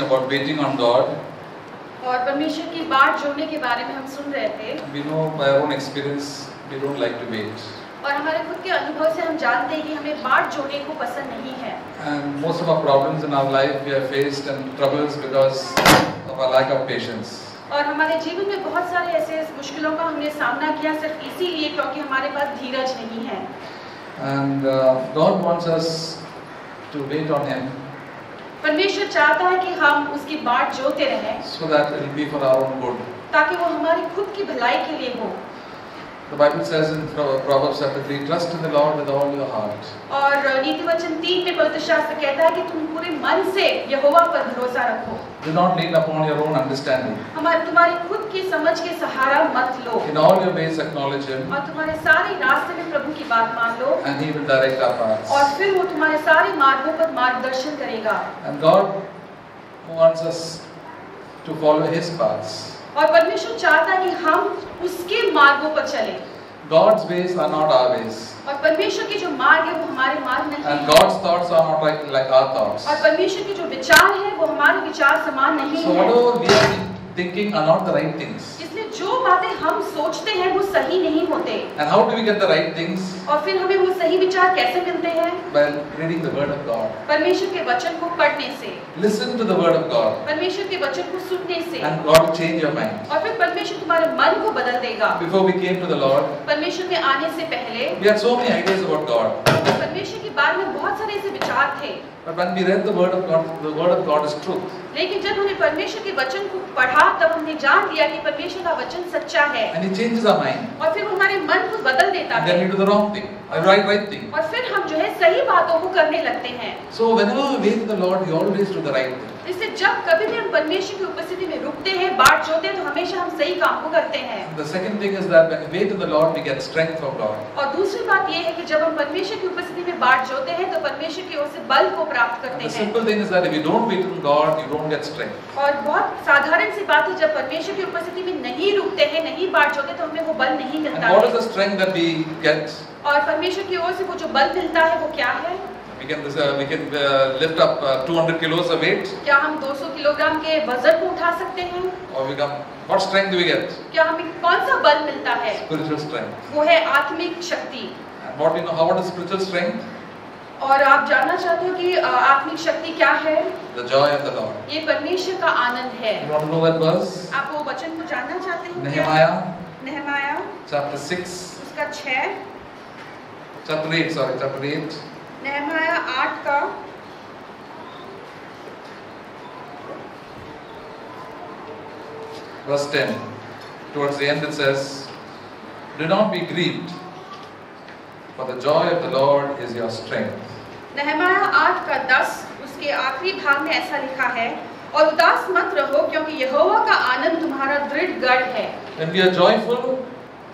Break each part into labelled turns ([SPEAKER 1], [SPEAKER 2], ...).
[SPEAKER 1] about waiting on God.
[SPEAKER 2] और परमेश्वर की बाट जोड़ने के बारे में हम सुन रहे थे।
[SPEAKER 1] We know by our own experience we don't like to wait.
[SPEAKER 2] और हमारे खुद के अनुभव से हम जानते हैं कि हमें बाट जोड़ने को पसंद नहीं है।
[SPEAKER 1] And most of our problems in our life we have faced and troubles because of our lack of patience.
[SPEAKER 2] और हमारे जीवन में बहुत सारे ऐसे मुश्किलों का हमने सामना किया सिर्फ इसीलिए क्योंकि हमारे पास धीरज नहीं है।
[SPEAKER 1] And God wants us to wait on Him.
[SPEAKER 2] परमेश्वर चाहता है कि हम उसकी बाट जोते रहें।
[SPEAKER 1] So that it will be for our own good.
[SPEAKER 2] ताकि वो हमारी खुद की भलाई के लिए हो।
[SPEAKER 1] The Bible says in Proverbs chapter 3, trust in the Lord with all your heart.
[SPEAKER 2] और नीति वचन 3 में पवित्र शास्त्र कहता है कि तुम पूरे मन से यहोवा पर भरोसा रखो।
[SPEAKER 1] Do not lean upon your own understanding.
[SPEAKER 2] तुम्हारी खुद की समझ के सहारा मत लो।
[SPEAKER 1] In all your ways acknowledge Him.
[SPEAKER 2] और तुम्हारे सारे रास्ते में प्रभु की बात मान लो।
[SPEAKER 1] And He will direct our paths.
[SPEAKER 2] और फिर वो तुम्हारे सारे मार्गों पर मार्गदर्शन करेगा।
[SPEAKER 1] And God wants us to follow His paths.
[SPEAKER 2] और परमेश्वर चाहता है कि हम उसके मार्गों पर चलें।
[SPEAKER 1] God's ways are not our ways.
[SPEAKER 2] और परमेश्वर के जो मार्ग है वो हमारे मार्ग नहीं
[SPEAKER 1] And
[SPEAKER 2] है।
[SPEAKER 1] God's thoughts are not like our thoughts.
[SPEAKER 2] और परमेश्वर के जो विचार है वो हमारे विचार समान नहीं
[SPEAKER 1] So
[SPEAKER 2] है।
[SPEAKER 1] whatever we are thinking are not the right things.
[SPEAKER 2] इसलिए जो बातें हम सोचते हैं वो सही नहीं होते।
[SPEAKER 1] And how do we get the right things?
[SPEAKER 2] और फिर हमें वो सही विचार कैसे मिलते हैं?
[SPEAKER 1] By reading the Word of God.
[SPEAKER 2] परमेश्वर के वचन को पढ़ने से।
[SPEAKER 1] Listen to the Word of God.
[SPEAKER 2] परमेश्वर के वचन को सुनने से।
[SPEAKER 1] And God will change your mind.
[SPEAKER 2] और फिर परमेश्वर तुम्हारे मन को बदल देगा।
[SPEAKER 1] Before we came to the Lord,
[SPEAKER 2] परमेश्वर में आने से पहले
[SPEAKER 1] we had so many ideas about God.
[SPEAKER 2] परमेश्वर के बारे में बहुत सारे ऐसे विचार थे।
[SPEAKER 1] But when we read the Word of God is truth.
[SPEAKER 2] लेकिन जब हमने परमेश्वर के वचन को पढ़ा तब हमने जान लिया कि परमेश्वर का वचन सच्चा है।
[SPEAKER 1] And He changes our mind.
[SPEAKER 2] और फिर वो हमारे मन को बदल देता
[SPEAKER 1] And
[SPEAKER 2] है।
[SPEAKER 1] then we do the wrong thing, the right thing.
[SPEAKER 2] और फिर हम जो है सही बातों को करने लगते हैं।
[SPEAKER 1] So whenever we wait to the Lord, we always do the right thing.
[SPEAKER 2] इसलिए जब कभी भी हम परमेश्वर की उपस्थिति में रुकते हैं, बाट जोते हैं, तो हमेशा हम सही काम को करते हैं।
[SPEAKER 1] The second thing is that when we wait to the Lord, we get strength from God.
[SPEAKER 2] और दूसरी बात ये है कि जब हम परमेश्वर की उपस्थिति में बाट जोते हैं तो परमेश्वर की ओर से बल को प्राप्त करते
[SPEAKER 1] The
[SPEAKER 2] हैं।
[SPEAKER 1] simple thing is that if you don't wait on God, you don't get strength.
[SPEAKER 2] और बहुत साधारण सी बात है, जब परमेश्वर की उपस्थिति में नहीं रुकते हैं, नहीं बाट जोते, तो हमें वो बल नहीं
[SPEAKER 1] And
[SPEAKER 2] मिलता
[SPEAKER 1] what is
[SPEAKER 2] है।
[SPEAKER 1] the strength that we get?
[SPEAKER 2] और परमेश्वर की ओर से वो जो बल मिलता है वो क्या है?
[SPEAKER 1] We can lift up 200 kilos of weight.
[SPEAKER 2] क्या हम 200 किलोग्राम के वजन को उठा सकते हैं?
[SPEAKER 1] Or what strength do we get?
[SPEAKER 2] क्या हमें कौन सा बल मिलता है?
[SPEAKER 1] Spiritual strength.
[SPEAKER 2] वो है आत्मिक शक्ति।
[SPEAKER 1] And what is spiritual strength?
[SPEAKER 2] और आप जानना चाहते हो कि आत्मिक शक्ति क्या है?
[SPEAKER 1] The joy of the Lord.
[SPEAKER 2] ये परमेश्वर का आनंद है।
[SPEAKER 1] You want to know that verse?
[SPEAKER 2] आप वो वचन को जानना चाहते हैं?
[SPEAKER 1] Nehemiah
[SPEAKER 2] नहमाया
[SPEAKER 1] chapter 6.
[SPEAKER 2] उसका 6,
[SPEAKER 1] chapter 8.
[SPEAKER 2] नहमाया 8 का
[SPEAKER 1] 10. Towards the end it says, do not be grieved, for the joy of the Lord is your strength.
[SPEAKER 2] नहमाया 8 का 10 उसके आखिरी भाग में ऐसा लिखा है, और उदास मत रहो क्योंकि यहोवा का आनंद तुम्हारा दृढ़ गढ़ है।
[SPEAKER 1] When we are joyful,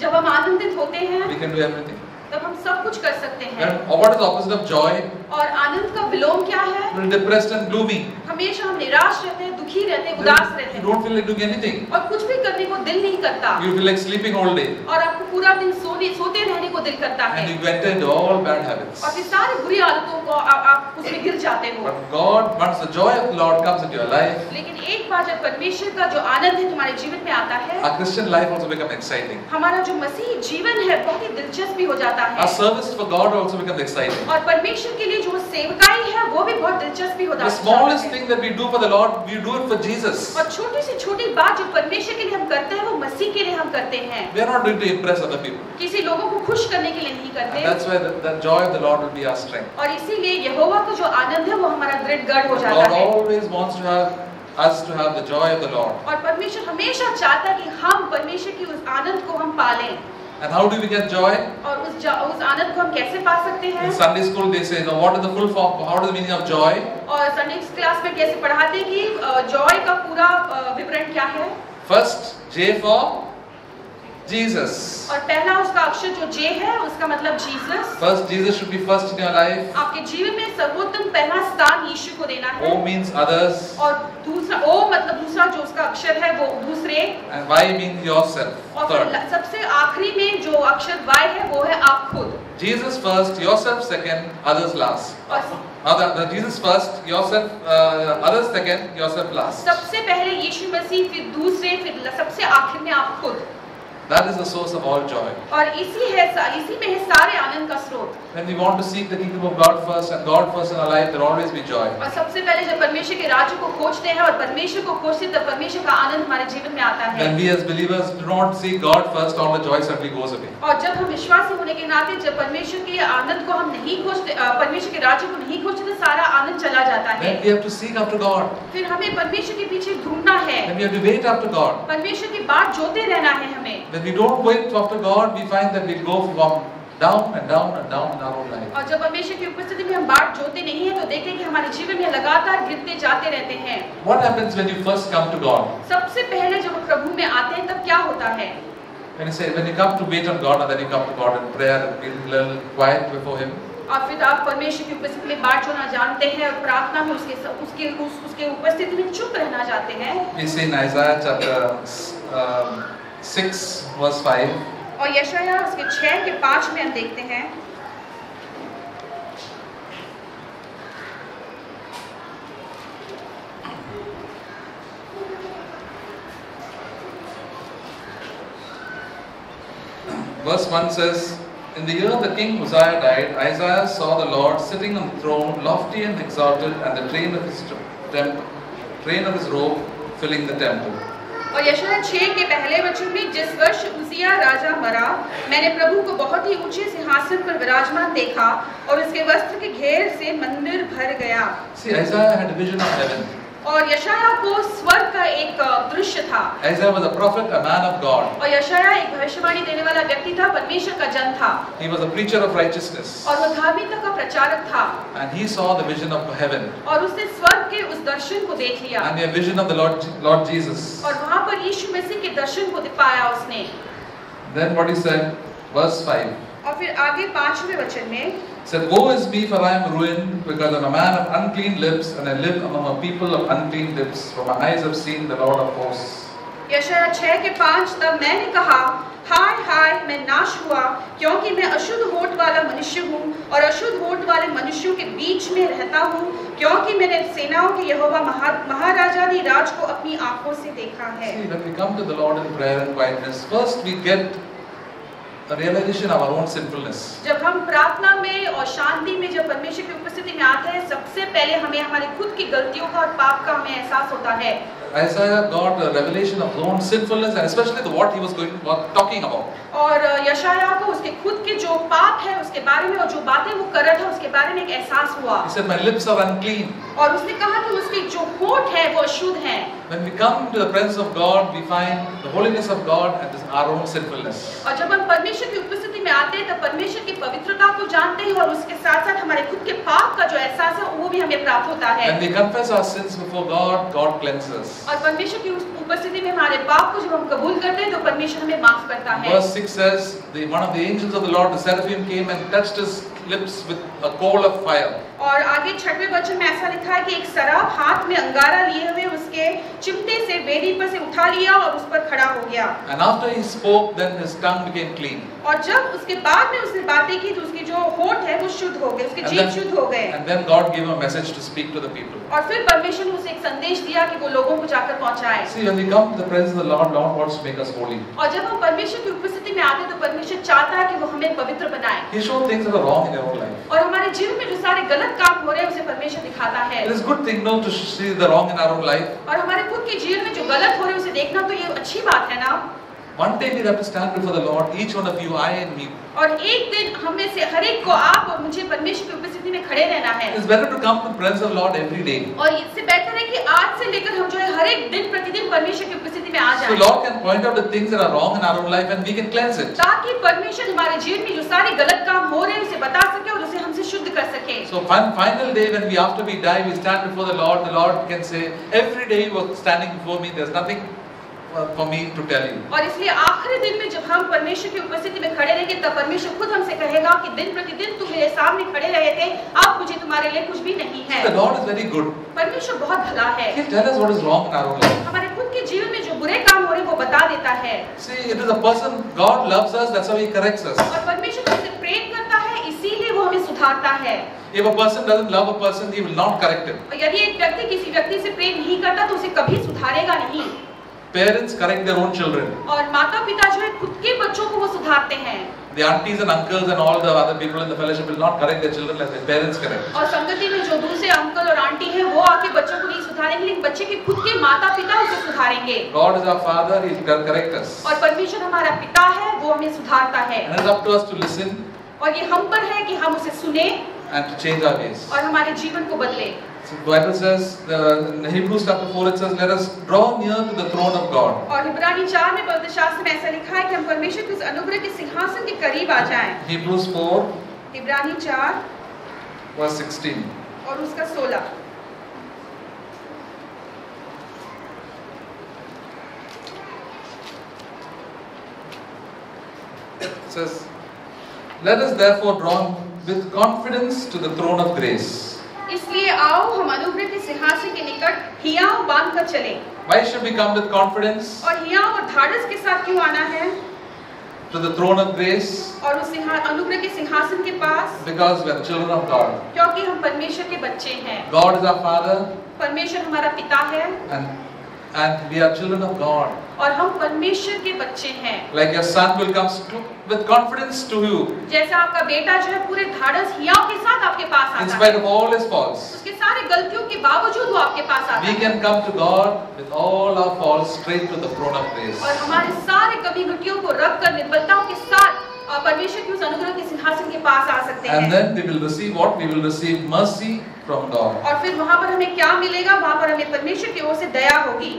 [SPEAKER 2] जब हम आनंदित होते हैं
[SPEAKER 1] we can do everything.
[SPEAKER 2] तब हम सब कुछ कर सकते हैं।
[SPEAKER 1] What is the opposite of joy?
[SPEAKER 2] और आनंद का विलोम क्या है?
[SPEAKER 1] We're depressed and gloomy.
[SPEAKER 2] हमेशा हम निराश रहते हैं, दुखी रहते हैं, उदास रहते
[SPEAKER 1] You
[SPEAKER 2] हैं
[SPEAKER 1] don't feel like doing anything.
[SPEAKER 2] और कुछ भी करने को दिल नहीं करता।
[SPEAKER 1] You feel like sleeping all day.
[SPEAKER 2] और आपको पूरा दिन सोते रहने को दिल करता है।
[SPEAKER 1] And you enter into all bad habits.
[SPEAKER 2] और फिर सारी बुरी आदतों को आप उसमें गिर जाते हो।
[SPEAKER 1] But God, once the joy of the Lord comes into your life,
[SPEAKER 2] लेकिन एक बार जब परमेश्वर का जो आनंद है तुम्हारे जीवन में आता है,
[SPEAKER 1] our Christian life also becomes exciting.
[SPEAKER 2] हमारा जो मसीही जीवन है बहुत ही दिलचस्प भी हो जाता है।
[SPEAKER 1] Our service for God also becomes exciting.
[SPEAKER 2] और परमेश्वर के लिए जो सेवकाई है वो भी बहुत दिलचस्प भी हो
[SPEAKER 1] The
[SPEAKER 2] जाता है।
[SPEAKER 1] smallest thing that we do for the Lord, we do it for Jesus.
[SPEAKER 2] और छोटी से छोटी बात जो परमेश्वर के लिए हम करते हैं वो मसीह के लिए हम करते हैं।
[SPEAKER 1] We are not doing to impress other people.
[SPEAKER 2] किसी लोगों को खुश करने के लिए नहीं
[SPEAKER 1] And
[SPEAKER 2] करते।
[SPEAKER 1] that's why the joy of the Lord will be our strength.
[SPEAKER 2] और इसीलिए यहोवा का जो आनंद है वो हमारा दृढ़ गढ़ हो जाता
[SPEAKER 1] God
[SPEAKER 2] है।
[SPEAKER 1] always wants to have us to have the joy of the Lord.
[SPEAKER 2] और परमेश्वर हमेशा चाहता है कि हम परमेश्वर की उस आनंद को हम पालें।
[SPEAKER 1] And how do we get joy?
[SPEAKER 2] और उस आनंद को हम कैसे पा सकते हैं?
[SPEAKER 1] In Sunday school they say, now what is the full form? How is the meaning of joy?
[SPEAKER 2] और संडे क्लास में कैसे पढ़ाते हैं कि जॉय का पूरा विवरण क्या है?
[SPEAKER 1] First, J for Jesus.
[SPEAKER 2] और पहला उसका अक्षर जो जे है उसका मतलब Jesus.
[SPEAKER 1] First, Jesus should be first in your life.
[SPEAKER 2] आपके जीवन में सर्वोत्तम पहला स्थान यीशु को देना है।
[SPEAKER 1] O means others.
[SPEAKER 2] और दूसरा ओ मतलब दूसरा जो उसका अक्षर है वो दूसरे।
[SPEAKER 1] And Y means yourself.
[SPEAKER 2] और
[SPEAKER 1] Third.
[SPEAKER 2] फिर सबसे आखिरी में जो अक्षर वाई है वो है आप खुद।
[SPEAKER 1] Jesus first, yourself second, others last.
[SPEAKER 2] और
[SPEAKER 1] Jesus first, yourself, others second, yourself last.
[SPEAKER 2] सबसे पहले यीशु मसीह, फिर दूसरे, फिर सबसे आखिर में आप खुद।
[SPEAKER 1] That is the source of all joy.
[SPEAKER 2] और इसी में है सारे आनंद का स्रोत।
[SPEAKER 1] When we want to seek the kingdom of God first and God first in our life, there will always be joy.
[SPEAKER 2] और सबसे पहले जब परमेश्वर के राज्य को खोजते हैं और परमेश्वर को खोजते हैं तब परमेश्वर का आनंद हमारे जीवन में आता है।
[SPEAKER 1] When we as believers do not seek God first, all the joy suddenly goes away.
[SPEAKER 2] और जब हम विश्वासी होने के नाते जब परमेश्वर के आनंद को हम नहीं खोजते, परमेश्वर के राज्य को नहीं खोजते तो सारा आनंद चला जाता है।
[SPEAKER 1] Then we have to seek after God.
[SPEAKER 2] फिर हमें परमेश्वर के पीछे ढूंढना है।
[SPEAKER 1] Then we have to wait after God.
[SPEAKER 2] परमेश्वर की बात जोते रहना है हमें।
[SPEAKER 1] When we don't wait after God, we find that we go from down and down and down in our own life.
[SPEAKER 2] और जब परमेश्वर की उपस्थिति में हम बात जोते नहीं है तो देखें कि हमारे जीवन में लगातार गिरते जाते रहते हैं।
[SPEAKER 1] What happens when you first come to God?
[SPEAKER 2] सबसे पहले जब हम प्रभु में आते हैं तब क्या होता है?
[SPEAKER 1] When you come to wait on God, and then you come to God in prayer and be a little quiet before Him.
[SPEAKER 2] और फिर आप परमेश्वर की उपस्थिति में बात जोना जानते हैं और प्रार्थना में उसके उपस्थिति में चुप रहना चाहते हैं।
[SPEAKER 1] We see in Isaiah chapter 6 verse 5.
[SPEAKER 2] और यशायाह उसके 6 के 5 में हम देखते हैं।
[SPEAKER 1] Verse 1 says, in the year the king Uzziah died, Isaiah saw the Lord sitting on the throne, lofty and exalted, and the train of his robe filling the temple.
[SPEAKER 2] और यशायाह 6 के पहले वचन में, जिस वर्ष उजिया राजा मरा, मैंने प्रभु को बहुत ही ऊंचे सिंहासन पर विराजमान देखा और उसके वस्त्र के घेर से मंदिर भर गया।
[SPEAKER 1] See, Isaiah had a vision of heaven.
[SPEAKER 2] और यशायाह को स्वर्ग का एक दृश्य था।
[SPEAKER 1] Isaiah was a prophet, a man of God.
[SPEAKER 2] और यशायाह एक भविष्यवाणी देने वाला व्यक्ति था, परमेश्वर का जन था।
[SPEAKER 1] He was a preacher of righteousness.
[SPEAKER 2] और वो धार्मिकता का प्रचारक था।
[SPEAKER 1] And he saw the vision of heaven.
[SPEAKER 2] और उसने स्वर्ग के उस दर्शन को देख लिया।
[SPEAKER 1] And the vision of the Lord Jesus.
[SPEAKER 2] और वहाँ पर यीशु मसीह के दर्शन को पाया उसने।
[SPEAKER 1] Then what he said, verse 5.
[SPEAKER 2] और फिर आगे 5वें वचन में
[SPEAKER 1] said, "Woe is me, for I am ruined, because I am a man of unclean lips, and I live among a people of unclean lips. For my eyes have seen the Lord of hosts."
[SPEAKER 2] यशायाह 6 के 5, तब मैंने कहा, हाय हाय, मैं नाश हुआ, क्योंकि मैं अशुद्ध होठ वाला मनुष्य हूँ और अशुद्ध होठ वाले मनुष्यों के बीच में रहता हूँ, क्योंकि मैंने सेनाओं के यहोवा महाराजाधिराज को अपनी आंखों से देखा है।
[SPEAKER 1] See, when we come to the Lord in prayer and quietness, first we get a realization of our own sinfulness.
[SPEAKER 2] जब हम प्रार्थना में और शांति में जब परमेश्वर की उपस्थिति में आते हैं, सबसे पहले हमें हमारे खुद की गलतियों का और पाप का हमें एहसास होता है।
[SPEAKER 1] Isaiah got a revelation of his own sinfulness, and especially what he was talking about.
[SPEAKER 2] और यशायाह को उसके खुद के जो पाप है उसके बारे में और जो बातें वो कर रहा था उसके बारे में एक एहसास हुआ।
[SPEAKER 1] He said, "My lips are unclean."
[SPEAKER 2] और उसने कहा कि उसके जो होठ है वो अशुद्ध हैं।
[SPEAKER 1] When we come to the presence of God, we find the holiness of God and our own sinfulness.
[SPEAKER 2] और जब हम परमेश्वर की उपस्थिति में आते हैं तब परमेश्वर की पवित्रता को जानते हैं और उसके साथ-साथ हमारे खुद के पाप का जो एहसास है वो भी हमें प्राप्त होता है।
[SPEAKER 1] When we confess our sins before God, God cleanses us.
[SPEAKER 2] और परमेश्वर की उपस्थिति में हमारे पाप को जब हम कबूल करते हैं तो परमेश्वर हमें माफ करता है।
[SPEAKER 1] Verse 6 says, one of the angels of the Lord, the seraphim, came and touched his lips with a coal of fire.
[SPEAKER 2] और आगे 6वें वचन में ऐसा लिखा है कि एक सराफ हाथ में अंगारा लिए हुए उसके चिमटे से वेदी पर से उठा लिया और उस पर खड़ा हो गया।
[SPEAKER 1] And after he spoke, then his tongue became clean.
[SPEAKER 2] और जब उसके बाद में उसने बातें की तो उसके जो होठ है वो शुद्ध हो गए, उसके जीभ शुद्ध हो गए।
[SPEAKER 1] And then God gave him a message to speak to the people.
[SPEAKER 2] और फिर परमेश्वर ने उसे एक संदेश दिया कि वो लोगों को जाकर पहुंचाए।
[SPEAKER 1] See, when we come to the presence of the Lord, Lord wants to make us holy.
[SPEAKER 2] और जब हम परमेश्वर की उपस्थिति में आते हैं तो परमेश्वर चाहता है कि वो हमें पवित्र बनाए।
[SPEAKER 1] He shows things that are wrong in your own life.
[SPEAKER 2] और हमारे जीवन में जो सारे गलत काम हो रहे हैं उसे परमेश्वर दिखाता है।
[SPEAKER 1] It is good thing now to see the wrong in our own life.
[SPEAKER 2] और हमारे खुद के जीवन में जो गलत हो रहे हैं उसे देखना तो ये अच्छी बात है ना।
[SPEAKER 1] One day we have to stand before the Lord, each one of you, I and me.
[SPEAKER 2] और एक दिन हम में से हर एक को, आप और मुझे, परमेश्वर की उपस्थिति में खड़े रहना है।
[SPEAKER 1] It's better to come to the presence of the Lord every day.
[SPEAKER 2] और इससे बेहतर है कि आज से लेकर हम जो है हर एक दिन प्रतिदिन परमेश्वर की उपस्थिति में आ जाएं।
[SPEAKER 1] So Lord can point out the things that are wrong in our own life and we can cleanse it.
[SPEAKER 2] ताकि परमेश्वर हमारे जीवन में जो सारे गलत काम हो रहे हैं उसे बता सके और उसे हमसे शुद्ध कर सके।
[SPEAKER 1] So final day when after we die, we stand before the Lord can say, every day you were standing before me, there's nothing for me to tell you.
[SPEAKER 2] और इसलिए आखिरी दिन में जब हम परमेश्वर की उपस्थिति में खड़े रहेंगे तब परमेश्वर खुद हमसे कहेगा कि दिन प्रतिदिन तुम मेरे सामने खड़े रहे थे, अब मुझे तुम्हारे लिए कुछ भी नहीं है।
[SPEAKER 1] The Lord is very good.
[SPEAKER 2] परमेश्वर बहुत भला है।
[SPEAKER 1] He'll tell us what is wrong in our own life.
[SPEAKER 2] हमारे खुद के जीवन में जो बुरे काम हो रहे हैं वो बता देता है।
[SPEAKER 1] See, it is a person, God loves us, that's how He corrects us.
[SPEAKER 2] और परमेश्वर हमसे प्रेम करता है, इसीलिए वो हमें सुधारता है।
[SPEAKER 1] If a person doesn't love a person, He will not correct him.
[SPEAKER 2] और यदि एक व्यक्ति किसी व्यक्ति से प्रेम नहीं करता तो उसे कभी सुधारेगा नहीं।
[SPEAKER 1] Parents correct their own children.
[SPEAKER 2] और माता-पिता जो है खुद के बच्चों को वो सुधारते हैं।
[SPEAKER 1] The aunties and uncles and all the other people in the fellowship will not correct their children like their parents correct.
[SPEAKER 2] और संगति में जो दूसरे अंकल और आंटी हैं वो आके बच्चों को नहीं सुधारेंगे, लेकिन बच्चे के खुद के माता-पिता उसे सुधारेंगे।
[SPEAKER 1] God is our Father, He will correct us.
[SPEAKER 2] और परमेश्वर हमारा पिता है, वो हमें सुधारता है।
[SPEAKER 1] And it is up to us to listen
[SPEAKER 2] और ये हम पर है कि हम उसे सुने
[SPEAKER 1] and to change our ways.
[SPEAKER 2] और हमारे जीवन को बदले।
[SPEAKER 1] So the Bible says, in Hebrews chapter 4 it says, let us draw near to the throne of God.
[SPEAKER 2] और इब्रानी 4 में पवित्र शास्त्र में ऐसा लिखा है कि हम परमेश्वर के उस अनुग्रह के सिंहासन के करीब आ जाएं।
[SPEAKER 1] Hebrews 4
[SPEAKER 2] इब्रानी 4
[SPEAKER 1] verse 16.
[SPEAKER 2] और उसका 16।
[SPEAKER 1] It says, let us therefore draw with confidence to the throne of grace.
[SPEAKER 2] इसलिए आओ हम अनुग्रह के सिंहासन के निकट हियाव बांधकर चलें।
[SPEAKER 1] Why should we come with confidence
[SPEAKER 2] और हियाव और धाड़स के साथ क्यों आना है?
[SPEAKER 1] to the throne of grace?
[SPEAKER 2] और उस अनुग्रह के सिंहासन के पास?
[SPEAKER 1] Because we are children of God.
[SPEAKER 2] क्योंकि हम परमेश्वर के बच्चे हैं।
[SPEAKER 1] God is our Father
[SPEAKER 2] परमेश्वर हमारा पिता है
[SPEAKER 1] and we are children of God.
[SPEAKER 2] और हम परमेश्वर के बच्चे हैं।
[SPEAKER 1] Like your son will come with confidence to you
[SPEAKER 2] जैसा आपका बेटा जो है पूरे धाड़स हियाव के साथ आपके पास
[SPEAKER 1] in
[SPEAKER 2] आता
[SPEAKER 1] spite
[SPEAKER 2] है।
[SPEAKER 1] of all his faults.
[SPEAKER 2] उसके सारे गलतियों के बावजूद वो आपके पास आता
[SPEAKER 1] We
[SPEAKER 2] है।
[SPEAKER 1] can come to God with all our faults straight to the throne of grace.
[SPEAKER 2] और हमारे सारे कमी घटियों को रख कर निर्बलताओं के साथ परमेश्वर के उस अनुग्रह के सिंहासन के पास आ सकते हैं।
[SPEAKER 1] And then we will receive what? We will receive mercy from God.
[SPEAKER 2] और फिर वहाँ पर हमें क्या मिलेगा? वहाँ पर हमें परमेश्वर की ओर से दया होगी।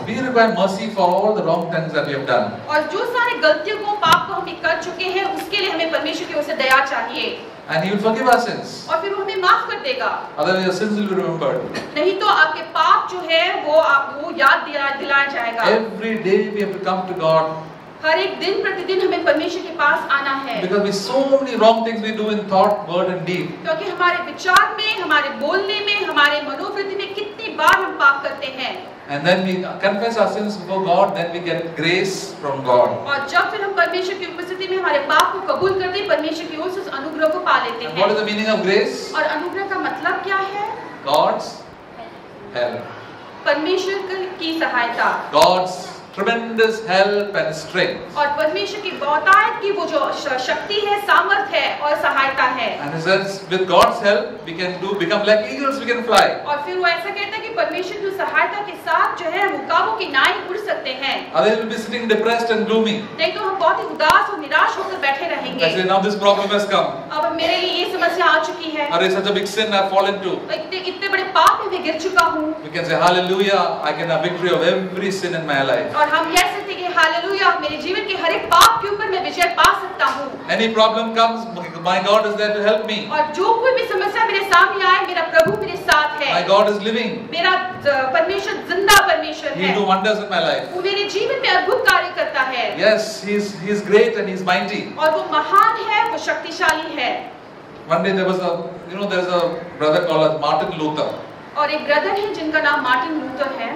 [SPEAKER 1] We require mercy for all the wrong things that we have done.
[SPEAKER 2] और जो सारे गलतियों को पाप को हम कर चुके हैं उसके लिए हमें परमेश्वर की ओर से दया चाहिए।
[SPEAKER 1] And He will forgive our sins.
[SPEAKER 2] और फिर वो हमें माफ कर देगा।
[SPEAKER 1] Otherwise your sins will be remembered.
[SPEAKER 2] नहीं तो आपके पाप जो है वो आपको याद दिलाया जाएगा।
[SPEAKER 1] Every day we have to come to God.
[SPEAKER 2] हर एक दिन प्रतिदिन हमें परमेश्वर के पास आना है।
[SPEAKER 1] Because we so many wrong things we do in thought, word and deed.
[SPEAKER 2] क्योंकि हमारे विचार में, हमारे बोलने में, हमारे मनोवृत्ति में कितनी बार हम पाप करते हैं।
[SPEAKER 1] And then we confess our sins before God, then we get grace from God.
[SPEAKER 2] और जब फिर हम परमेश्वर की उपस्थिति में हमारे पाप को कबूल करते हैं, परमेश्वर की ओर से उस अनुग्रह को पा लेते
[SPEAKER 1] And what is
[SPEAKER 2] हैं।
[SPEAKER 1] the meaning of grace?
[SPEAKER 2] और अनुग्रह का मतलब क्या है?
[SPEAKER 1] God's help.
[SPEAKER 2] परमेश्वर की सहायता।
[SPEAKER 1] God's tremendous help and strength.
[SPEAKER 2] और परमेश्वर की बहुतायत की वो जो शक्ति है, सामर्थ है और सहायता है।
[SPEAKER 1] And He says, with God's help, we can become like eagles, we can fly.
[SPEAKER 2] और फिर वो ऐसा कहता है कि परमेश्वर की सहायता के साथ जो है हम काबू की नाई उड़ सकते हैं।
[SPEAKER 1] Otherwise, we'll be sitting depressed and gloomy.
[SPEAKER 2] नहीं तो हम बहुत ही उदास और निराश होकर बैठे रहेंगे।
[SPEAKER 1] I say, now this problem has come.
[SPEAKER 2] अब मेरे लिए ये समस्या आ चुकी है।
[SPEAKER 1] Arey, such a big sin I've fallen to.
[SPEAKER 2] इतने बड़े पाप में मैं गिर चुका हूँ।
[SPEAKER 1] We can say, hallelujah, I can have victory of every sin in my life.
[SPEAKER 2] और हम कह सकते हैं कि हालेलुया, मेरे जीवन के हर एक पाप के ऊपर मैं विजय पा सकता हूँ।
[SPEAKER 1] Any problem comes, my God is there to help me.
[SPEAKER 2] और जो कोई भी समस्या मेरे सामने आए, मेरा प्रभु मेरे साथ है।
[SPEAKER 1] My God is living.
[SPEAKER 2] मेरा परमेश्वर जिंदा परमेश्वर
[SPEAKER 1] He
[SPEAKER 2] है।
[SPEAKER 1] will do wonders in my life.
[SPEAKER 2] वो मेरे जीवन में अद्भुत कार्य करता है।
[SPEAKER 1] Yes, He is great and He is mighty.
[SPEAKER 2] और वो महान है, वो शक्तिशाली है।
[SPEAKER 1] One day there was there is a brother called Martin Luther.
[SPEAKER 2] और एक ब्रदर है जिनका नाम मार्टिन लूथर है।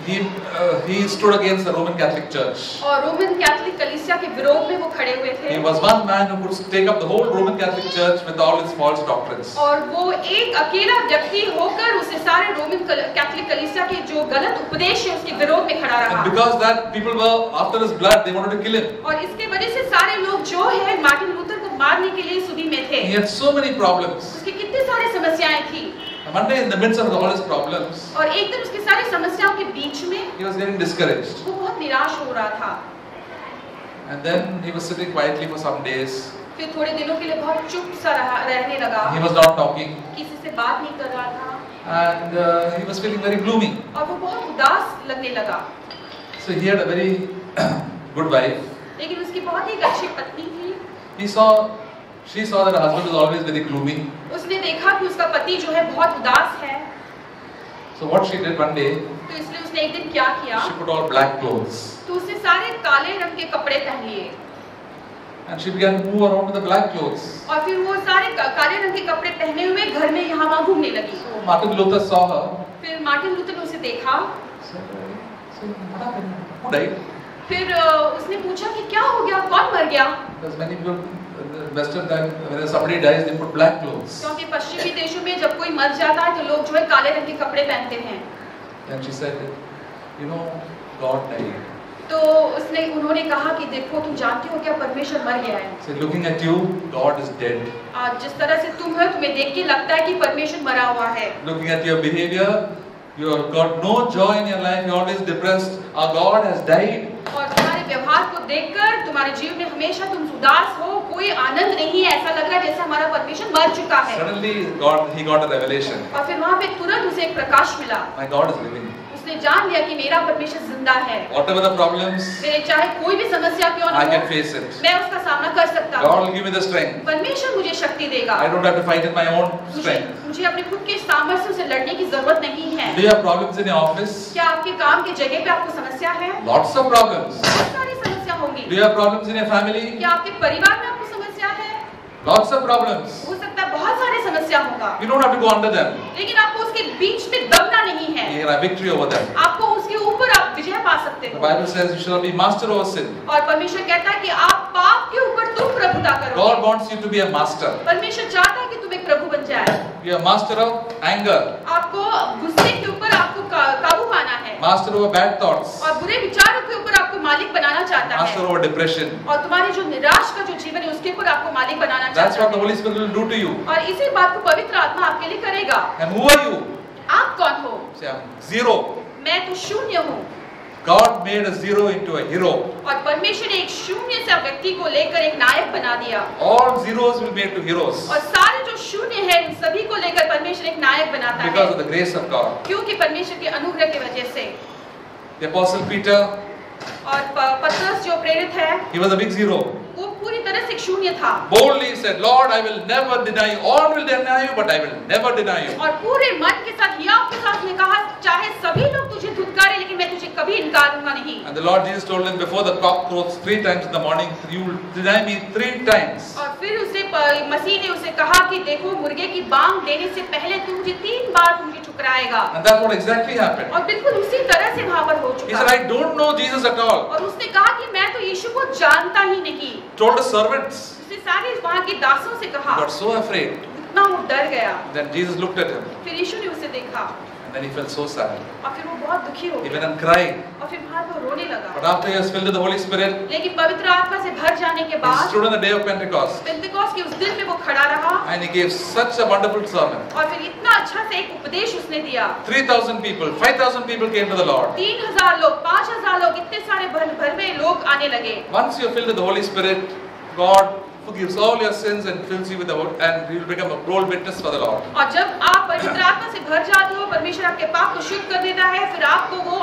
[SPEAKER 1] He stood against the Roman Catholic Church.
[SPEAKER 2] और रोमन कैथोलिक कलीसिया के विरोध में वो खड़े हुए थे।
[SPEAKER 1] He was one man who could take up the whole Roman Catholic Church with all its false doctrines.
[SPEAKER 2] और वो एक अकेला व्यक्ति होकर उसे सारे रोमन कैथोलिक कलीसिया के जो गलत उपदेश है उसके विरोध में खड़ा रहा।
[SPEAKER 1] And because that people were after his blood, they wanted to kill him.
[SPEAKER 2] और इसके वजह से सारे लोग जो है मार्टिन लूथर को मारने के लिए सुधी में थे।
[SPEAKER 1] He had so many problems.
[SPEAKER 2] उसके कितने सारे समस्याएं थी।
[SPEAKER 1] One day in the midst of all his problems,
[SPEAKER 2] और एक दिन उसके सारी समस्याओं के बीच में
[SPEAKER 1] he was getting discouraged.
[SPEAKER 2] वो बहुत निराश हो रहा था।
[SPEAKER 1] And then he was sitting quietly for some days.
[SPEAKER 2] फिर थोड़े दिनों के लिए बहुत चुप सा रहने लगा।
[SPEAKER 1] He was not talking.
[SPEAKER 2] किसी से बात नहीं कर रहा था।
[SPEAKER 1] And he was feeling very gloomy.
[SPEAKER 2] और वो बहुत उदास लगने लगा।
[SPEAKER 1] So he had a very good wife.
[SPEAKER 2] लेकिन उसकी बहुत ही अच्छी पत्नी थी।
[SPEAKER 1] She saw that her husband was always very gloomy.
[SPEAKER 2] उसने देखा कि उसका पति जो है बहुत उदास है।
[SPEAKER 1] So what she did one day,
[SPEAKER 2] तो इसलिए उसने एक दिन क्या किया,
[SPEAKER 1] She put all black clothes.
[SPEAKER 2] तो उसने सारे काले रंग के कपड़े पहन लिए
[SPEAKER 1] And she began to move around with the black clothes.
[SPEAKER 2] और फिर वो सारे काले रंग के कपड़े पहने हुए घर में यहाँ वहाँ घूमने लगी।
[SPEAKER 1] So Martin Luther saw her.
[SPEAKER 2] फिर मार्टिन लूथर ने उसे देखा,
[SPEAKER 1] So what happened? Who died?
[SPEAKER 2] फिर उसने पूछा कि क्या हो गया, कौन मर गया?
[SPEAKER 1] Because many people, in the Western time, when somebody dies, they put black clothes.
[SPEAKER 2] क्योंकि पश्चिमी देशों में जब कोई मर जाता है तो लोग जो है काले रंग के कपड़े पहनते हैं।
[SPEAKER 1] And she said, you know, God died.
[SPEAKER 2] तो उन्होंने कहा कि देखो तुम जानती हो क्या, परमेश्वर मर गया है।
[SPEAKER 1] So looking at you, God is dead.
[SPEAKER 2] आज जिस तरह से तुम हो, तुम्हें देख के लगता है कि परमेश्वर मरा हुआ है।
[SPEAKER 1] Looking at your behavior, you have got no joy in your life. You're always depressed. Our God has died.
[SPEAKER 2] और तुम्हारे व्यवहार को देखकर तुम्हारे जीवन में हमेशा तुम उदास हो, कोई आनंद नहीं है, ऐसा लग रहा है जैसे हमारा परमेश्वर मर चुका है।
[SPEAKER 1] Suddenly, he got a revelation.
[SPEAKER 2] और फिर वहाँ पे तुरंत उसे एक प्रकाश मिला।
[SPEAKER 1] My God is living.
[SPEAKER 2] उसने जान लिया कि मेरा परमेश्वर जिंदा है।
[SPEAKER 1] Whatever the problems,
[SPEAKER 2] मेरे चाहे कोई भी समस्या क्यों न
[SPEAKER 1] I
[SPEAKER 2] हो,
[SPEAKER 1] can face it.
[SPEAKER 2] मैं उसका सामना कर सकता हूँ।
[SPEAKER 1] God will give me the strength.
[SPEAKER 2] परमेश्वर मुझे शक्ति देगा।
[SPEAKER 1] I don't have to fight in my own strength.
[SPEAKER 2] मुझे अपने खुद के सामर्थ्य से लड़ने की जरूरत नहीं है।
[SPEAKER 1] Do you have problems in your office?
[SPEAKER 2] क्या आपके काम के जगह पे आपको समस्या है?
[SPEAKER 1] Lots of problems.
[SPEAKER 2] बहुत सारी समस्या होंगी।
[SPEAKER 1] Do you have problems in your family?
[SPEAKER 2] क्या आपके परिवार में आपको समस्या है?
[SPEAKER 1] Lots of problems.
[SPEAKER 2] हो सकता है बहुत सारी समस्या होगा।
[SPEAKER 1] You don't have to go under them.
[SPEAKER 2] लेकिन आपको उसके बीच में दबना नहीं है।
[SPEAKER 1] You can have victory over them.
[SPEAKER 2] आपको उसके ऊपर आप विजय पा सकते
[SPEAKER 1] The
[SPEAKER 2] हो।
[SPEAKER 1] Bible says you shall be master over sin.
[SPEAKER 2] और परमेश्वर कहता है कि आप पाप के ऊपर तुम प्रभुता करो।
[SPEAKER 1] God wants you to be a master.
[SPEAKER 2] परमेश्वर चाहता है कि तुम एक प्रभु बन जाए।
[SPEAKER 1] You are master of anger.
[SPEAKER 2] आपको गुस्से के ऊपर आपको काबू पाना है।
[SPEAKER 1] Master over bad thoughts.
[SPEAKER 2] और बुरे विचारों के ऊपर आपको मालिक बनाना चाहता
[SPEAKER 1] Master
[SPEAKER 2] है।
[SPEAKER 1] over depression.
[SPEAKER 2] और तुम्हारी जो निराश का जो जीवन है उसके ऊपर आपको मालिक बनाना
[SPEAKER 1] That's
[SPEAKER 2] चाहता
[SPEAKER 1] what the
[SPEAKER 2] है।
[SPEAKER 1] Holy Spirit will do to you.
[SPEAKER 2] और इसी बात को पवित्र आत्मा आपके लिए करेगा।
[SPEAKER 1] And who are you?
[SPEAKER 2] आप कौन हो?
[SPEAKER 1] Say, I'm zero.
[SPEAKER 2] मैं तो शून्य हूँ।
[SPEAKER 1] God made a zero into a hero.
[SPEAKER 2] और परमेश्वर ने एक शून्य से व्यक्ति को लेकर एक नायक बना दिया।
[SPEAKER 1] All zeros will be made to heroes.
[SPEAKER 2] और सारे जो शून्य है इन सभी को लेकर परमेश्वर एक नायक बनाता है।
[SPEAKER 1] Because of the grace of God.
[SPEAKER 2] क्योंकि परमेश्वर के अनुग्रह की वजह से।
[SPEAKER 1] The Apostle Peter,
[SPEAKER 2] और पतरस जो प्रेरित है,
[SPEAKER 1] he was a big zero.
[SPEAKER 2] वो पूरी तरह से एक शून्य था।
[SPEAKER 1] Boldly said, Lord, I will never deny you. All will deny you, but I will never deny you.
[SPEAKER 2] और पूरे मन के साथ हियाव के साथ ने कहा, चाहे सभी लोग तुझे धुतकारे लेकिन मैं तुझे कभी इनकारूंगा नहीं।
[SPEAKER 1] And the Lord Jesus told him, before the cock crows 3 times in the morning, you will deny me 3 times.
[SPEAKER 2] और फिर उसे मसीह ने उसे कहा कि देखो मुर्गे की बांग देने से पहले तू मुझे 3 बार मुझे ठुकराएगा।
[SPEAKER 1] And that's what exactly happened.
[SPEAKER 2] और बिल्कुल उसी तरह से वहाँ पर हो
[SPEAKER 1] He
[SPEAKER 2] चुका।
[SPEAKER 1] said, I don't know Jesus at all.
[SPEAKER 2] और उसने कहा कि मैं तो यीशु को जानता ही नहीं।
[SPEAKER 1] Told the servants.
[SPEAKER 2] उसने सारे वहाँ के दासों से कहा।
[SPEAKER 1] He got so afraid.
[SPEAKER 2] इतना वो डर गया।
[SPEAKER 1] Then Jesus looked at him.
[SPEAKER 2] फिर यीशु ने उसे देखा।
[SPEAKER 1] And then he felt so sad.
[SPEAKER 2] और फिर वो बहुत दुखी हो
[SPEAKER 1] He
[SPEAKER 2] गया।
[SPEAKER 1] went and cried.
[SPEAKER 2] और फिर वहाँ वो रोने लगा।
[SPEAKER 1] But after he was filled with the Holy Spirit,
[SPEAKER 2] लेकिन पवित्र आत्मा से भर जाने के
[SPEAKER 1] he
[SPEAKER 2] बाद
[SPEAKER 1] stood on the day of Pentecost.
[SPEAKER 2] पेंतिकोस्त के उस दिन में वो खड़ा रहा।
[SPEAKER 1] And he gave such a wonderful sermon.
[SPEAKER 2] और फिर इतना अच्छा से एक उपदेश उसने दिया।
[SPEAKER 1] 3,000 people, 5,000 people came to the Lord.
[SPEAKER 2] 3,000 लोग, 5,000 लोग, इतने सारे भर में लोग आने लगे।
[SPEAKER 1] Once you are filled with the Holy Spirit, God forgives all your sins and fills you with the and you will become a bold witness for the Lord.
[SPEAKER 2] और जब आप पवित्र आत्मा से भर जाते हो, परमेश्वर आपके पाप को शुद्ध कर देता है, फिर आपको वो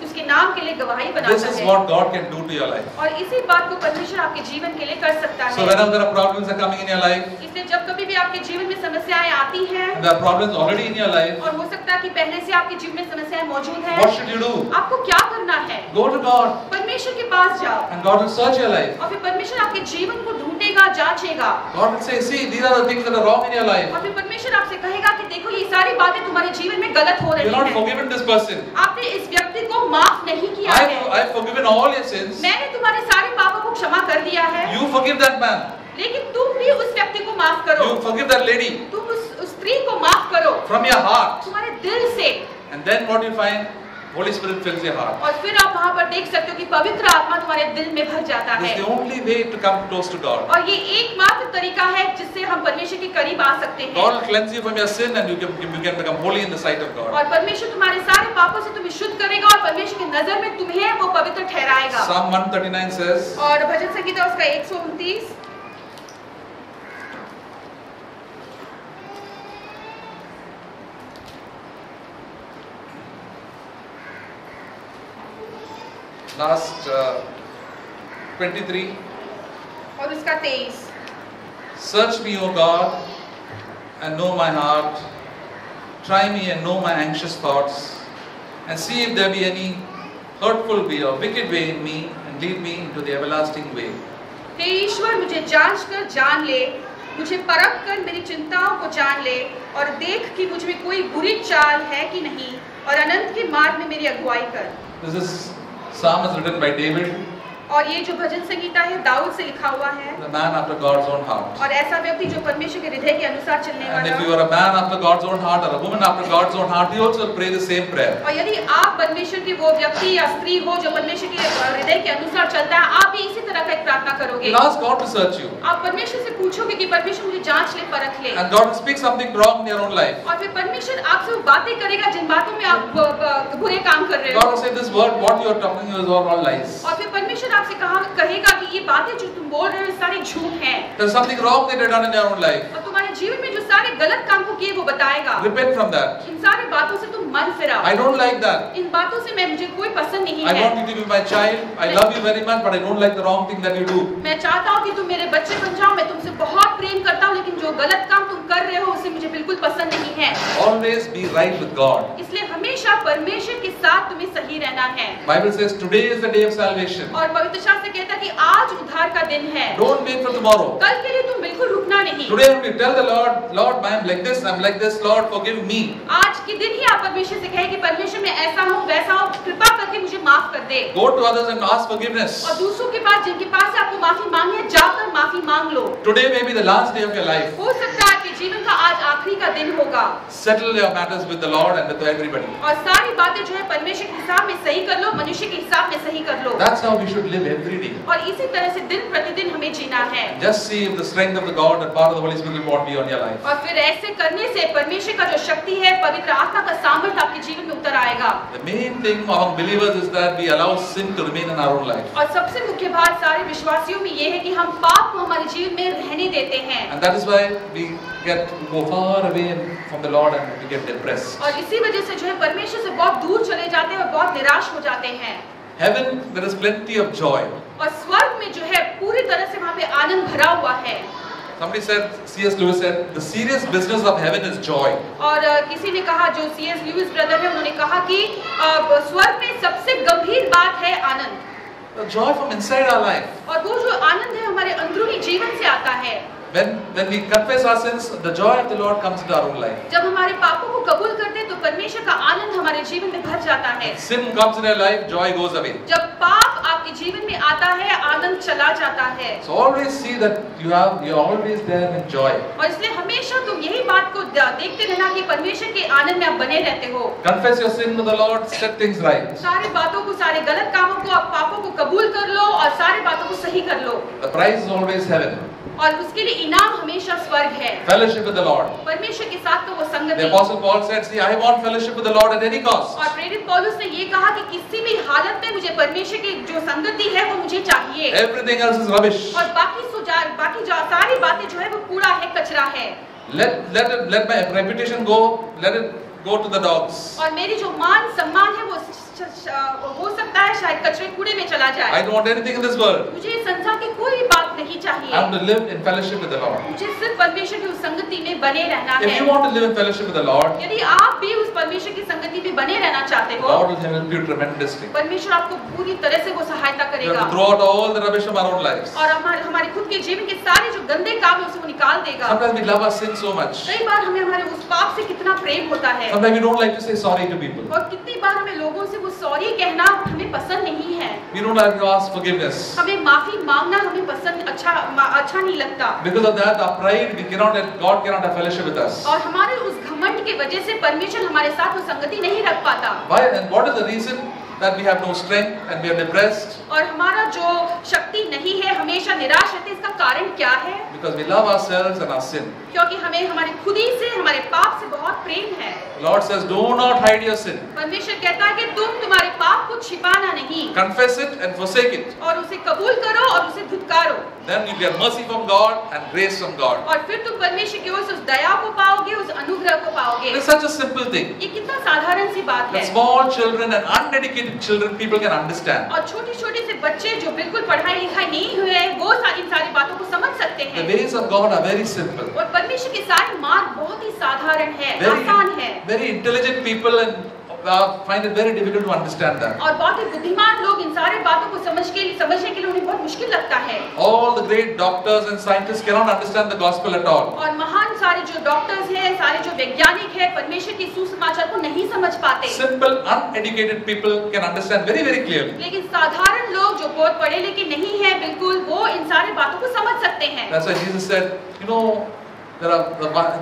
[SPEAKER 2] उसके नाम के लिए गवाही बनाता है।
[SPEAKER 1] This is what God can do to your life.
[SPEAKER 2] और इसी बात को परमेश्वर आपके जीवन के लिए कर सकता है।
[SPEAKER 1] So whenever there are problems are coming in your life,
[SPEAKER 2] इसलिए जब कभी भी आपके जीवन में समस्याएं आती हैं,
[SPEAKER 1] and there are problems already in your life,
[SPEAKER 2] और हो सकता है कि पहले से आपके जीवन में समस्याएं मौजूद हैं,
[SPEAKER 1] what should you do?
[SPEAKER 2] आपको क्या करना है?
[SPEAKER 1] Go to God,
[SPEAKER 2] परमेश्वर के पास जाओ,
[SPEAKER 1] and God will search your life.
[SPEAKER 2] और फिर परमेश्वर आपके जीवन को ढूंढेगा, जांचेगा।
[SPEAKER 1] God will say, see, these are the things that are wrong in your life.
[SPEAKER 2] और फिर परमेश्वर आपसे कहेगा कि देखो ये सारी बातें तुम्हारे जीवन में गलत हो रही
[SPEAKER 1] You're not
[SPEAKER 2] हैं।
[SPEAKER 1] forgiven this person.
[SPEAKER 2] आपने इस व्यक्ति को माफ नहीं किया है।
[SPEAKER 1] I've forgiven all your sins.
[SPEAKER 2] मैंने तुम्हारे सारे पापों को क्षमा कर दिया है।
[SPEAKER 1] You forgive that man.
[SPEAKER 2] लेकिन तुम भी उस व्यक्ति को माफ करो।
[SPEAKER 1] You forgive that lady
[SPEAKER 2] तुम उस स्त्री को माफ करो
[SPEAKER 1] from your heart.
[SPEAKER 2] तुम्हारे दिल से।
[SPEAKER 1] And then what you find? Holy Spirit fills your heart.
[SPEAKER 2] और फिर आप वहाँ पर देख सकते हो कि पवित्र आत्मा तुम्हारे दिल में भर जाता
[SPEAKER 1] This
[SPEAKER 2] है।
[SPEAKER 1] is the only way to come close to God.
[SPEAKER 2] और ये एकमात्र तरीका है जिससे हम परमेश्वर के करीब आ सकते हैं।
[SPEAKER 1] God will cleanse you from your sin and you can become holy in the sight of God.
[SPEAKER 2] और परमेश्वर तुम्हारे सारे पापों से तुम्हें शुद्ध करेगा और परमेश्वर की नजर में तुम्हें वो पवित्र ठहराएगा।
[SPEAKER 1] Psalm 139 says,
[SPEAKER 2] और भजन संगीता उसका 129
[SPEAKER 1] last 23,
[SPEAKER 2] और उसका 23
[SPEAKER 1] search me, O God, and know my heart. Try me and know my anxious thoughts. and see if there be any hurtful way or wicked way in me, and lead me into the everlasting way.
[SPEAKER 2] हे ईश्वर, मुझे जांच कर जान ले, मुझे परख कर मेरी चिंताओं को जान ले, और देख कि मुझ में कोई बुरी चाल है कि नहीं, और अनंत के मार्ग में मेरी अगुवाई कर।
[SPEAKER 1] This is psalm is written by David,
[SPEAKER 2] और ये जो भजन संगीता है दाऊद से लिखा हुआ है,
[SPEAKER 1] the man after God's own heart.
[SPEAKER 2] और ऐसा व्यक्ति जो परमेश्वर के हृदय के अनुसार चलने
[SPEAKER 1] And if
[SPEAKER 2] वाला।
[SPEAKER 1] you are a man after God's own heart or a woman after God's own heart, you also pray the same prayer.
[SPEAKER 2] और यदि आप परमेश्वर के वो व्यक्ति या स्त्री हो जो परमेश्वर के हृदय के अनुसार चलता है, आप भी इसी तरह का एक प्रार्थना करोगे।
[SPEAKER 1] You ask God to search you,
[SPEAKER 2] आप परमेश्वर से पूछोगे कि परमेश्वर मुझे जांच ले, परख ले,
[SPEAKER 1] and God will speak something wrong in your own life.
[SPEAKER 2] और फिर परमेश्वर आपसे वो बातें करेगा जिन बातों में आप बुरे काम कर रहे
[SPEAKER 1] God
[SPEAKER 2] हो,
[SPEAKER 1] will say, this word, what you are talking is all lies.
[SPEAKER 2] और फिर परमेश्वर आपसे कहेगा कि ये बातें जो तुम बोल रहे हो सारे झूठ हैं,
[SPEAKER 1] There's something wrong that you've done in your own life.
[SPEAKER 2] और तुम्हारे जीवन में जो सारे गलत काम को किए वो बताएगा।
[SPEAKER 1] Repent from that.
[SPEAKER 2] इन सारी बातों से तुम मन फिराओ।
[SPEAKER 1] I don't like that.
[SPEAKER 2] इन बातों से मुझे कोई पसंद नहीं
[SPEAKER 1] I
[SPEAKER 2] है।
[SPEAKER 1] want you to be my child. I love you very much, but I don't like the wrong thing that you do.
[SPEAKER 2] मैं चाहता हूँ कि तुम मेरे बच्चे बन जाओ, मैं तुमसे बहुत प्रेम करता हूँ, लेकिन जो गलत काम तुम कर रहे हो उसे मुझे बिल्कुल पसंद नहीं है।
[SPEAKER 1] Always be right with God.
[SPEAKER 2] इसलिए हमेशा परमेश्वर के साथ तुम्हें सही रहना है।
[SPEAKER 1] Bible says today is the day of salvation.
[SPEAKER 2] और पवित्र शास्त्र कहता है कि आज उद्धार का दिन है।
[SPEAKER 1] Don't wait for tomorrow.
[SPEAKER 2] कल के लिए तुम बिल्कुल रुकना नहीं।
[SPEAKER 1] Today only tell the Lord, Lord, I am like this, I am like this, Lord, forgive me.
[SPEAKER 2] आज के दिन ही आप परमेश्वर से कहें कि परमेश्वर मैं ऐसा हूँ वैसा हूँ, कृपा करके मुझे माफ कर दे।
[SPEAKER 1] Go to others and ask forgiveness.
[SPEAKER 2] और दूसरों के पास जिनके पास से आपको माफी मांगी है, जाकर माफी मांग लो।
[SPEAKER 1] Today may be the last day of your life.
[SPEAKER 2] हो सकता है आपके जीवन का आज आखिरी का दिन होगा।
[SPEAKER 1] Settle your matters with the Lord and with everybody.
[SPEAKER 2] और सारी बातें जो है परमेश्वर के हिसाब में सही कर लो, मनुष्य के हिसाब में सही कर लो।
[SPEAKER 1] That's how we should live every day.
[SPEAKER 2] और इसी तरह से दिन प्रतिदिन हमें जीना है।
[SPEAKER 1] Just see if the strength of the God and power of the Holy Spirit will be on your life.
[SPEAKER 2] और फिर ऐसे करने से परमेश्वर का जो शक्ति है, पवित्र आत्मा का सामर्थ्य आपके जीवन में उतर आएगा।
[SPEAKER 1] The main thing among believers is that we allow sin to remain in our own life.
[SPEAKER 2] और सबसे मुख्य बात सारे विश्वासियों में ये है कि हम पाप को हमारे जीवन में रहने देते हैं।
[SPEAKER 1] And that is why we go far away from the Lord and we get depressed.
[SPEAKER 2] और इसी वजह से जो है परमेश्वर से बहुत दूर चले जाते हैं और बहुत निराश हो जाते हैं।
[SPEAKER 1] Heaven, there is plenty of joy.
[SPEAKER 2] और स्वर्ग में जो है पूरी तरह से वहाँ पे आनंद भरा हुआ है।
[SPEAKER 1] Somebody said, C.S. Lewis said, the serious business of heaven is joy.
[SPEAKER 2] और किसी ने कहा, जो C.S. लुइस ब्रदर है, उन्होंने कहा कि स्वर्ग में सबसे गंभीर बात है आनंद।
[SPEAKER 1] The joy from inside our life.
[SPEAKER 2] और वो जो आनंद है हमारे अंदरूनी जीवन से आता है।
[SPEAKER 1] When we confess our sins, the joy of the Lord comes into our own life.
[SPEAKER 2] जब हमारे पापों को कबूल करते हैं तो परमेश्वर का आनंद हमारे जीवन में भर जाता है।
[SPEAKER 1] Sin comes in your life, joy goes away.
[SPEAKER 2] जब पाप आपके जीवन में आता है, आनंद चला जाता है।
[SPEAKER 1] So always see that you're always there in joy.
[SPEAKER 2] और इसलिए हमेशा तुम यही बात को देखते रहना कि परमेश्वर के आनंद में आप बने रहते हो।
[SPEAKER 1] Confess your sin to the Lord, set things right.
[SPEAKER 2] सारी बातों को, सारे गलत कामों को, आप पापों को कबूल कर लो और सारी बातों को सही कर लो।
[SPEAKER 1] The prize is always heaven.
[SPEAKER 2] और उसके लिए इनाम हमेशा स्वर्ग है।
[SPEAKER 1] Fellowship with the Lord.
[SPEAKER 2] परमेश्वर के साथ तो वो
[SPEAKER 1] The
[SPEAKER 2] संगति।
[SPEAKER 1] Apostle Paul said, see, I want fellowship with the Lord at any cost.
[SPEAKER 2] और प्रेरित पौलुस ने ये कहा कि किसी भी हालत में मुझे परमेश्वर की जो संगति है वो मुझे चाहिए।
[SPEAKER 1] Everything else is rubbish.
[SPEAKER 2] और बाकी जो सारी बातें जो है वो कूड़ा है, कचरा है।
[SPEAKER 1] Let my reputation go. Let it go to the dogs.
[SPEAKER 2] और मेरी जो मान सम्मान है वो हो सकता है शायद कचरे कूड़े में चला जाए।
[SPEAKER 1] I don't want anything in this world.
[SPEAKER 2] मुझे इस संसार की कोई बात नहीं चाहिए।
[SPEAKER 1] I want to live in fellowship with the Lord.
[SPEAKER 2] मुझे सिर्फ परमेश्वर की उस संगति में बने रहना
[SPEAKER 1] If
[SPEAKER 2] है।
[SPEAKER 1] you want to live in fellowship with the Lord,
[SPEAKER 2] यदि आप भी उस परमेश्वर की संगति में बने रहना चाहते हो,
[SPEAKER 1] God will help you tremendously.
[SPEAKER 2] परमेश्वर आपको पूरी तरह से वो सहायता
[SPEAKER 1] We have
[SPEAKER 2] करेगा।
[SPEAKER 1] to throw out all the rubbish from our own lives.
[SPEAKER 2] और हमारे खुद के जीवन के सारे जो गंदे काम है उसे वो निकाल देगा।
[SPEAKER 1] Sometimes we love our sin so much.
[SPEAKER 2] कई बार हमें हमारे उस पाप से कितना प्रेम होता है।
[SPEAKER 1] Sometimes we don't like to say sorry to people.
[SPEAKER 2] और कितनी बार हमें लोगों से वो सॉरी कहना हमें पसंद नहीं है।
[SPEAKER 1] We don't like to ask forgiveness.
[SPEAKER 2] हमें माफी मांगना हमें पसंद अच्छा नहीं लगता।
[SPEAKER 1] Because of that, our pride, God cannot have fellowship with us.
[SPEAKER 2] और हमारे उस घमंड की वजह से परमेश्वर हमारे साथ वो संगति नहीं रख पाता।
[SPEAKER 1] Why and what is the reason that we have no strength and we are depressed?
[SPEAKER 2] और हमारा जो शक्ति नहीं है, हमेशा निराश रहते, इसका कारण क्या है?
[SPEAKER 1] Because we love ourselves and our sin.
[SPEAKER 2] क्योंकि हमें हमारे खुद ही से, हमारे पाप से बहुत प्रेम है।
[SPEAKER 1] The Lord says, do not hide your sin.
[SPEAKER 2] परमेश्वर कहता है कि तुम तुम्हारे पाप को छिपाना नहीं,
[SPEAKER 1] Confess it and forsake it.
[SPEAKER 2] और उसे कबूल करो और उसे धुतकारो।
[SPEAKER 1] Then you get mercy from God and grace from God.
[SPEAKER 2] और फिर तुम परमेश्वर की ओर से उस दया को पाओगे, उस अनुग्रह को पाओगे।
[SPEAKER 1] It's such a simple thing.
[SPEAKER 2] ये कितना साधारण सी बात
[SPEAKER 1] That
[SPEAKER 2] है।
[SPEAKER 1] small children and uneducated children, people can understand.
[SPEAKER 2] और छोटे-छोटे से बच्चे जो बिल्कुल पढ़ाई लिखाई नहीं हुए हैं, वो इन सारी बातों को समझ सकते
[SPEAKER 1] The
[SPEAKER 2] हैं।
[SPEAKER 1] ways of God are very simple.
[SPEAKER 2] और परमेश्वर के सारे मार्ग बहुत ही साधारण है, आसान है।
[SPEAKER 1] Very intelligent people and find it very difficult to understand that.
[SPEAKER 2] और बहुत ही बुद्धिमान लोग इन सारे बातों को समझने के लिए उन्हें बहुत मुश्किल लगता है।
[SPEAKER 1] All the great doctors and scientists cannot understand the gospel at all.
[SPEAKER 2] और महान सारे जो डॉक्टर्स हैं, सारे जो वैज्ञानिक हैं, परमेश्वर के सुसमाचार को नहीं समझ पाते।
[SPEAKER 1] Simple, uneducated people can understand very, very clearly.
[SPEAKER 2] लेकिन साधारण लोग जो बहुत पढ़े लिखे नहीं हैं, बिल्कुल वो इन सारे बातों को समझ सकते हैं।
[SPEAKER 1] That's why Jesus said, you know,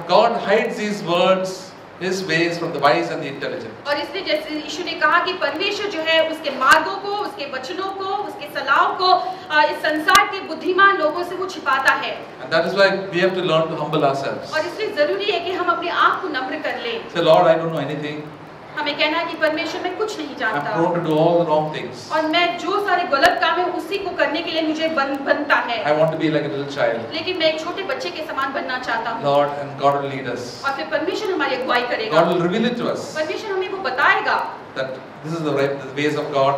[SPEAKER 1] God hides these words, His ways from the wise and the intelligent.
[SPEAKER 2] और इसलिए जैसे यीशु ने कहा कि परमेश्वर जो है उसके मार्गों को, उसके वचनों को, उसके सलाहों को इस संसार के बुद्धिमान लोगों से वो छिपाता है।
[SPEAKER 1] And that is why we have to learn to humble ourselves.
[SPEAKER 2] और इसलिए जरूरी है कि हम अपने आप को नम्र कर लें।
[SPEAKER 1] Say, Lord, I don't know anything.
[SPEAKER 2] हमें कहना है कि परमेश्वर मैं कुछ नहीं
[SPEAKER 1] I'm
[SPEAKER 2] जानता
[SPEAKER 1] prone to do all the wrong things.
[SPEAKER 2] और मैं जो सारे गलत काम है उसी को करने के लिए मुझे बनता है।
[SPEAKER 1] I want to be like a little child.
[SPEAKER 2] लेकिन मैं एक छोटे बच्चे के समान बनना चाहता हूँ।
[SPEAKER 1] Lord, and God will lead us.
[SPEAKER 2] और फिर परमेश्वर हमारी अगुवाई करेगा।
[SPEAKER 1] God will reveal it to us.
[SPEAKER 2] परमेश्वर हमें वो बताएगा
[SPEAKER 1] That this is the ways of God,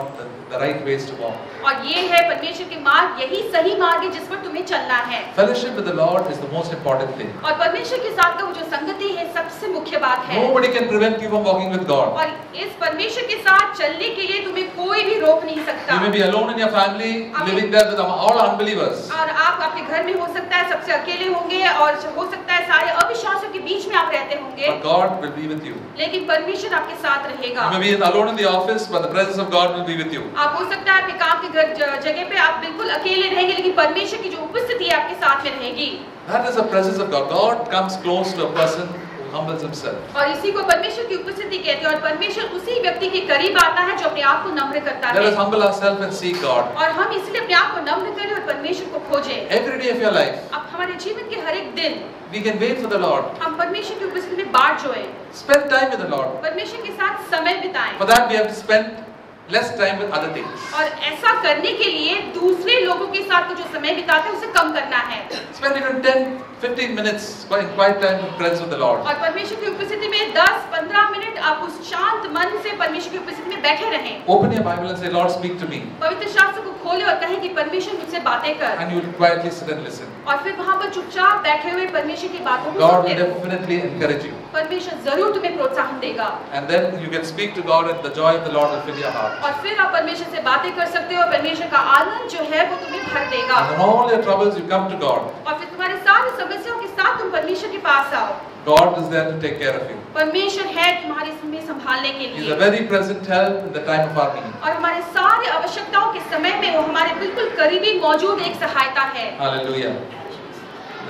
[SPEAKER 1] the right ways to walk.
[SPEAKER 2] और ये है परमेश्वर के मार्ग, यही सही मार्ग है जिस पर तुम्हें चलना है।
[SPEAKER 1] Fellowship with the Lord is the most important thing.
[SPEAKER 2] और परमेश्वर के साथ का वो जो संगति है सबसे मुख्य बात है।
[SPEAKER 1] Nobody can prevent you from walking with God.
[SPEAKER 2] और इस परमेश्वर के साथ चलने के लिए तुम्हें कोई भी रोक नहीं सकता।
[SPEAKER 1] You may be alone in your family, living there with all unbelievers.
[SPEAKER 2] और आप आपके घर में हो सकता है सबसे अकेले होंगे और हो सकता है सारे अविश्वासियों के बीच में आप रहते होंगे।
[SPEAKER 1] But God will be with you.
[SPEAKER 2] लेकिन परमेश्वर आपके साथ रहेगा।
[SPEAKER 1] You may be alone in the office, but the presence of God will be with you.
[SPEAKER 2] आप हो सकता है आपके काम के जगह पे आप बिल्कुल अकेले रहेंगे, लेकिन परमेश्वर की जो उपस्थिति है आपके साथ में रहेगी।
[SPEAKER 1] That is the presence of God. God comes close to a person who humbles himself.
[SPEAKER 2] और इसी को परमेश्वर की उपस्थिति कहते हैं और परमेश्वर उसी व्यक्ति के करीब आता है जो अपने आप को नम्र करता
[SPEAKER 1] Let
[SPEAKER 2] है।
[SPEAKER 1] us humble ourselves and seek God.
[SPEAKER 2] और हम इसलिए अपने आप को नम्र करें और परमेश्वर को खोजें।
[SPEAKER 1] Every day of your life,
[SPEAKER 2] अब हमारे जीवन के हर एक दिन
[SPEAKER 1] we can wait for the Lord.
[SPEAKER 2] हम परमेश्वर की उपस्थिति में बाट जोएं,
[SPEAKER 1] Spend time with the Lord.
[SPEAKER 2] परमेश्वर के साथ समय बिताएं।
[SPEAKER 1] For that, we have to spend less time with other things.
[SPEAKER 2] और ऐसा करने के लिए दूसरे लोगों के साथ जो समय बिताते हैं उसे कम करना है।
[SPEAKER 1] Spend even 10-15 minutes in quiet time in presence with the Lord.
[SPEAKER 2] और परमेश्वर की उपस्थिति में 10-15 मिनट आप उस शांत मन से परमेश्वर की उपस्थिति में बैठे रहें।
[SPEAKER 1] Open your Bible and say, Lord, speak to me.
[SPEAKER 2] पवित्र शास्त्र को खोलें और कहें कि परमेश्वर मुझसे बातें कर।
[SPEAKER 1] And you will quietly sit and listen.
[SPEAKER 2] और फिर वहाँ पर चुपचाप बैठे हुए परमेश्वर की बातों को
[SPEAKER 1] God will
[SPEAKER 2] सुनते।
[SPEAKER 1] definitely encourage you.
[SPEAKER 2] परमेश्वर जरूर तुम्हें प्रोत्साहन देगा।
[SPEAKER 1] And then you can speak to God and the joy of the Lord will fill your heart.
[SPEAKER 2] और फिर आप परमेश्वर से बातें कर सकते हो और परमेश्वर का आनंद जो है वो तुम्हें भर देगा।
[SPEAKER 1] And in all your troubles, you come to God.
[SPEAKER 2] और फिर तुम्हारे सारी समस्याओं के साथ तुम परमेश्वर के पास आओ।
[SPEAKER 1] God is there to take care of you.
[SPEAKER 2] परमेश्वर है तुम्हारी समय संभालने के
[SPEAKER 1] He is
[SPEAKER 2] लिए।
[SPEAKER 1] a very present help in the time of our need.
[SPEAKER 2] और हमारे सारे आवश्यकताओं के समय में वो हमारे बिल्कुल करीबी मौजूद एक सहायता है।
[SPEAKER 1] Hallelujah.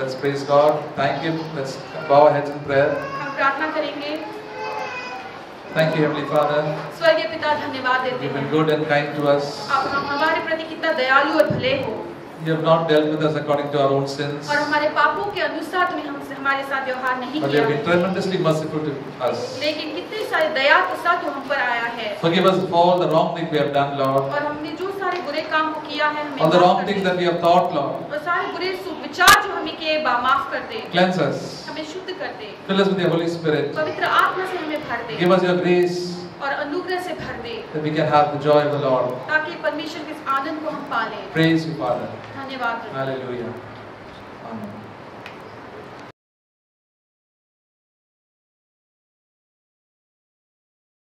[SPEAKER 1] Let's praise God. Thank Him. Let's bow our heads in prayer.
[SPEAKER 2] हम प्रार्थना करेंगे।
[SPEAKER 1] Thank you, Heavenly Father.
[SPEAKER 2] स्वर्गीय पिता धन्यवाद देते
[SPEAKER 1] You've been
[SPEAKER 2] हैं।
[SPEAKER 1] good and kind to us.
[SPEAKER 2] आप हमारे प्रति कितना दयालु और भले हो।
[SPEAKER 1] You have not dealt with us according to our own sins,
[SPEAKER 2] और हमारे पापों के अनुसार तुमने हमसे हमारे साथ व्यवहार नहीं
[SPEAKER 1] but you
[SPEAKER 2] किया
[SPEAKER 1] have been tremendously merciful to us.
[SPEAKER 2] लेकिन कितने सारे दया के साथ वो हम पर आया है।
[SPEAKER 1] Forgive us for all the wrong things we have done, Lord.
[SPEAKER 2] और हमने जो सारे बुरे काम को किया है हमें
[SPEAKER 1] All the
[SPEAKER 2] माफ
[SPEAKER 1] wrong
[SPEAKER 2] कर
[SPEAKER 1] things
[SPEAKER 2] they.
[SPEAKER 1] that we have thought, Lord.
[SPEAKER 2] और सारे बुरे विचार जो हमें किए माफ कर दे।
[SPEAKER 1] Cleanse us.
[SPEAKER 2] हमें शुद्ध कर दे।
[SPEAKER 1] Fill us with your Holy Spirit.
[SPEAKER 2] पवित्र आत्मा से हमें भर दे।
[SPEAKER 1] Give us your grace
[SPEAKER 2] और अनुग्रह से भर दे
[SPEAKER 1] that we can have the joy of the Lord.
[SPEAKER 2] ताकि परमेश्वर के इस आनंद को हम पालें।
[SPEAKER 1] Praise you, Father.
[SPEAKER 2] धन्यवाद।
[SPEAKER 1] Hallelujah. Amen.